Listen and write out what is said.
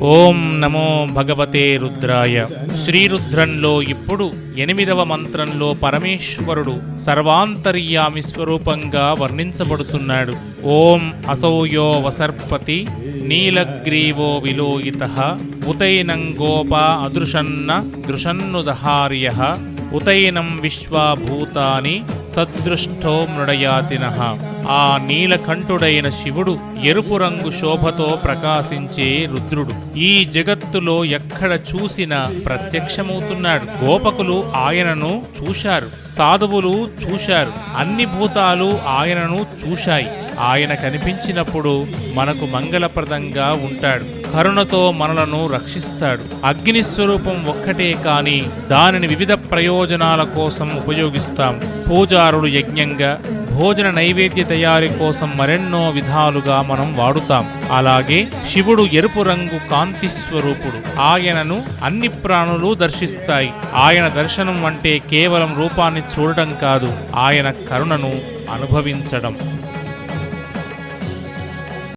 ఓం నమో భగవతే రుద్రాయ. శ్రీరుద్రంలో ఇప్పుడు 8వ మంత్రంలో పరమేశ్వరుడు సర్వాంతర్యామి స్వరూపంగా వర్ణించబడుతున్నాడు. ఓం అసౌయో వసర్పతి నీలగ్రీవో విలోయితః ఉతైనం గోపా అదృశన్న దృశన్నుదహార్యః ఉతైనం విశ్వాభూతాని సదృష్టో మృడయాతినః. ఆ నీలకంఠుడైన శివుడు ఎరుపు రంగు శోభతో ప్రకాశించే రుద్రుడు ఈ జగత్తులో ఎక్కడ చూసినా ప్రత్యక్షమవుతున్నాడు. గోపకులు ఆయనను చూశారు, సాధువులు చూశారు, అన్ని భూతాలు ఆయనను చూశాయి. ఆయన కనిపించినప్పుడు మనకు మంగళప్రదంగా ఉంటాడు, కరుణతో మనలను రక్షిస్తాడు. అగ్నిస్వరూపం ఒక్కటే కాని దానిని వివిధ ప్రయోజనాల కోసం ఉపయోగిస్తాం. పూజారులు యజ్ఞంగా, భోజన నైవేద్య తయారీ కోసం మరెన్నో విధాలుగా మనం వాడుతాం. అలాగే శివుడు ఎరుపు రంగు కాంతి స్వరూపుడు. ఆయనను అన్ని ప్రాణులు దర్శిస్తాయి. ఆయన దర్శనం అంటే కేవలం రూపాన్ని చూడటం కాదు, ఆయన కరుణను అనుభవించడం.